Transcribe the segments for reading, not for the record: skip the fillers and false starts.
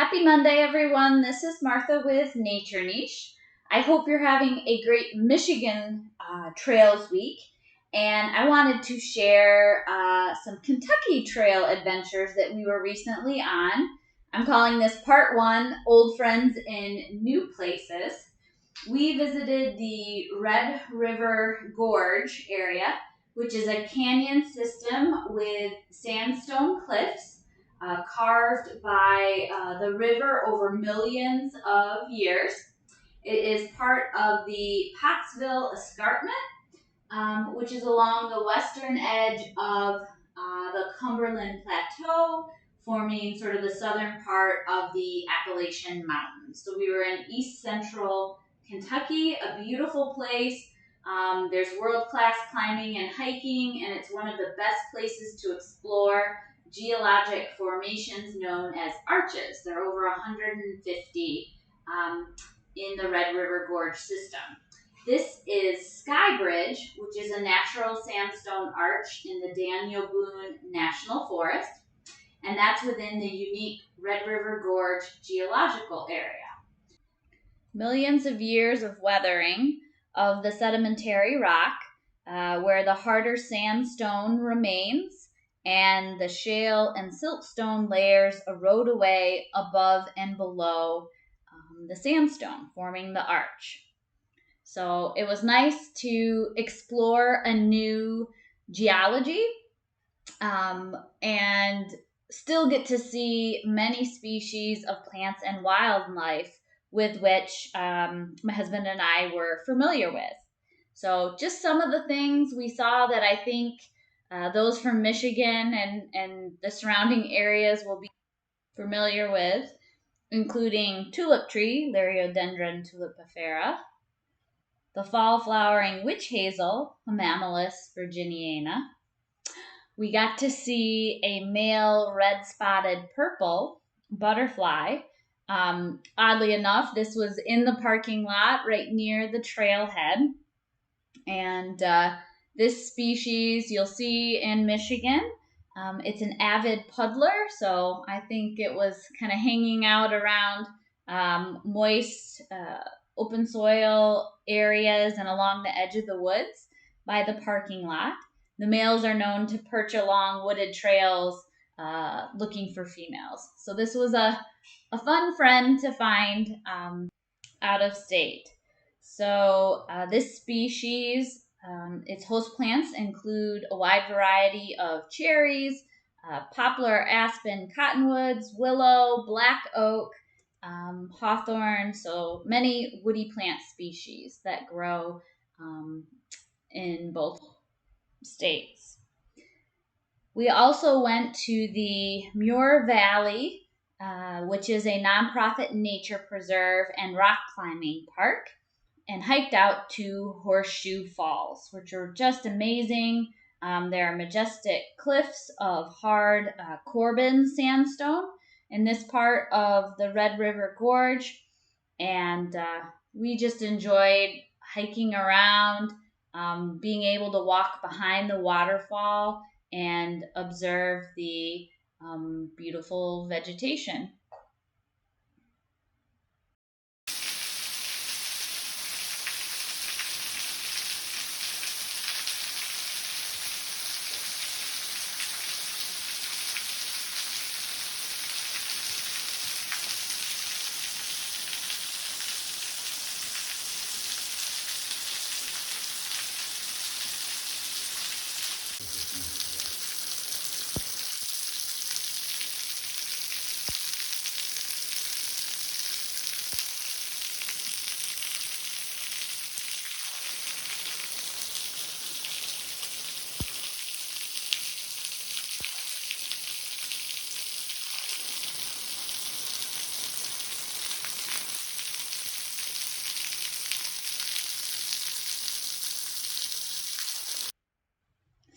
Happy Monday, everyone. This is Martha with Nature Niche. I hope you're having a great Michigan Trails week. And I wanted to share some Kentucky Trail adventures that we were recently on. I'm calling this Part 1, Old Friends in New Places. We visited the Red River Gorge area, which is a canyon system with sandstone cliffs carved by the river over millions of years. It is part of the Pottsville Escarpment, which is along the western edge of the Cumberland Plateau, forming sort of the southern part of the Appalachian Mountains. So we were in east central Kentucky, a beautiful place. There's world-class climbing and hiking, and it's one of the best places to explore geologic formations known as arches. There are over 150 in the Red River Gorge system. This is Skybridge, which is a natural sandstone arch in the Daniel Boone National Forest, and that's within the unique Red River Gorge geological area. Millions of years of weathering of the sedimentary rock, where the harder sandstone remains and the shale and siltstone layers erode away above and below the sandstone, forming the arch. So it was nice to explore a new geology and still get to see many species of plants and wildlife with which my husband and I were familiar with. So just some of the things we saw that I think those from Michigan and the surrounding areas will be familiar with, including tulip tree, Liriodendron tulipifera, the fall flowering witch hazel, Hamamelis virginiana. We got to see a male red-spotted purple butterfly. Oddly enough, this was in the parking lot right near the trailhead. And this species you'll see in Michigan. It's an avid puddler, so I think it was kind of hanging out around moist, open soil areas and along the edge of the woods by the parking lot. The males are known to perch along wooded trails looking for females. So this was a fun friend to find out of state. So this species, its host plants include a wide variety of cherries, poplar, aspen, cottonwoods, willow, black oak, hawthorn, so many woody plant species that grow in both states. We also went to the Muir Valley, which is a nonprofit nature preserve and rock climbing park, and hiked out to Horseshoe Falls, which are just amazing. There are majestic cliffs of hard Corbin sandstone in this part of the Red River Gorge, and we just enjoyed hiking around, being able to walk behind the waterfall and observe the beautiful vegetation.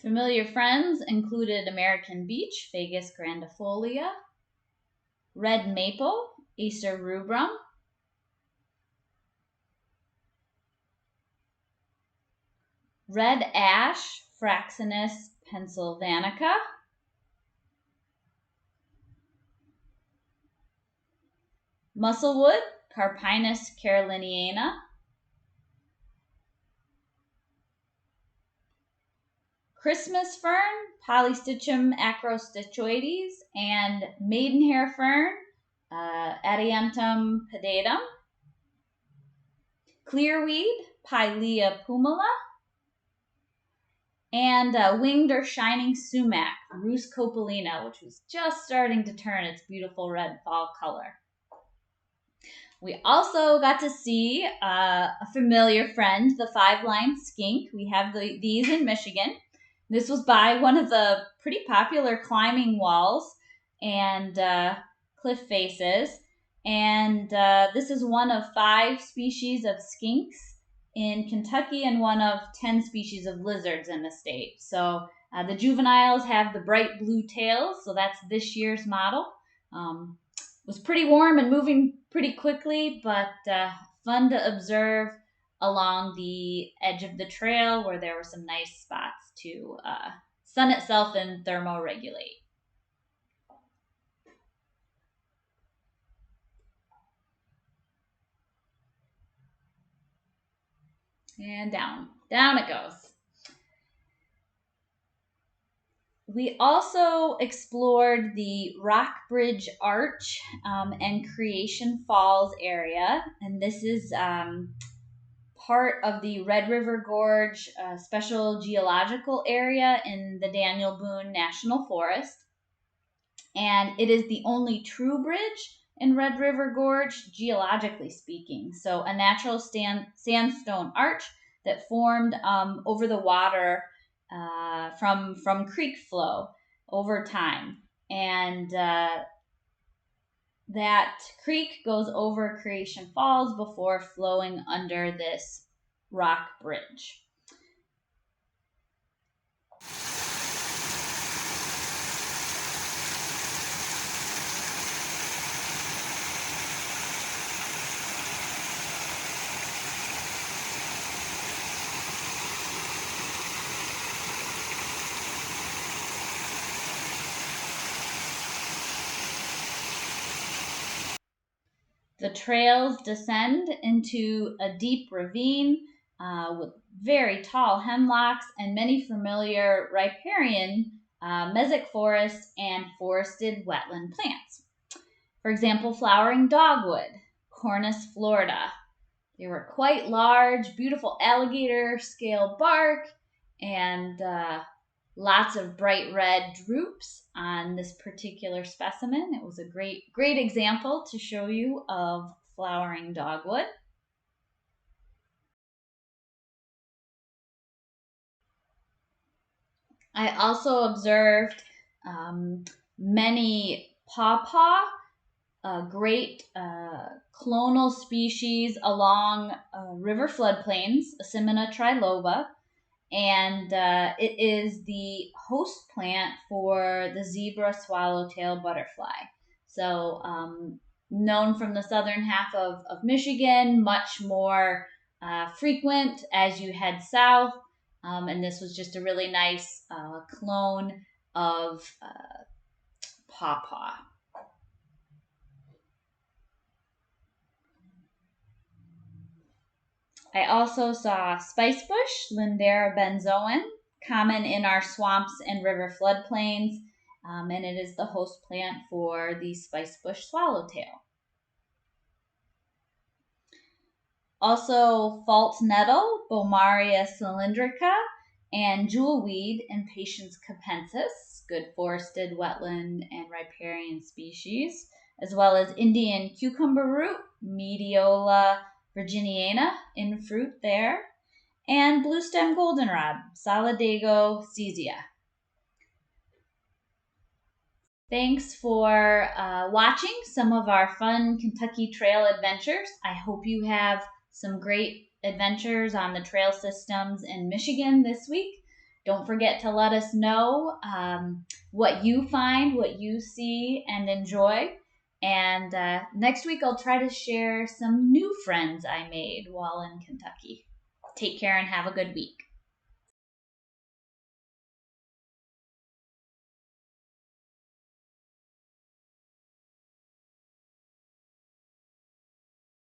Familiar friends included American beech, Fagus grandifolia, red maple, Acer rubrum, red ash, Fraxinus pennsylvanica, Musselwood, Carpinus caroliniana. Christmas fern, Polystichum acrostichoides, and maidenhair fern, Adiantum pedatum. Clearweed, Pilea pumila. And winged or shining sumac, Rus copalina, which was just starting to turn its beautiful red fall color. We also got to see a familiar friend, the five-lined skink. We have these in Michigan. This was by one of the pretty popular climbing walls and cliff faces. And this is one of 5 species of skinks in Kentucky and one of 10 species of lizards in the state. So the juveniles have the bright blue tails, so that's this year's model. It was pretty warm and moving pretty quickly, but fun to observe along the edge of the trail where there were some nice spots to sun itself and thermoregulate. And down it goes. We also explored the Rockbridge Arch and Creation Falls area, and this is part of the Red River Gorge Special Geological Area in the Daniel Boone National Forest. And it is the only true bridge in Red River Gorge, geologically speaking. So a natural sandstone arch that formed over the water from creek flow over time. And that creek goes over Creation Falls before flowing under this rock bridge. The trails descend into a deep ravine with very tall hemlocks and many familiar riparian mesic forests and forested wetland plants. For example, flowering dogwood, Cornus florida. They were quite large, beautiful alligator scale bark, and lots of bright red droops on this particular specimen. It was a great example to show you of flowering dogwood. I also observed many pawpaw, great clonal species along river floodplains, Asimina triloba, and it is the host plant for the zebra swallowtail butterfly. So known from the southern half of Michigan, much more frequent as you head south, and this was just a really nice clone of pawpaw. I also saw spicebush, Lindera benzoin, common in our swamps and river floodplains, and it is the host plant for the spicebush swallowtail. Also, false nettle, Bomaria cylindrica, and jewelweed, Impatiens capensis, good forested wetland and riparian species, as well as Indian cucumber root, Mediola virginiana, in fruit there, and bluestem goldenrod, Solidago caesia. Thanks for watching some of our fun Kentucky trail adventures. I hope you have some great adventures on the trail systems in Michigan this week. Don't forget to let us know what you find, what you see and enjoy. And next week, I'll try to share some new friends I made while in Kentucky. Take care and have a good week.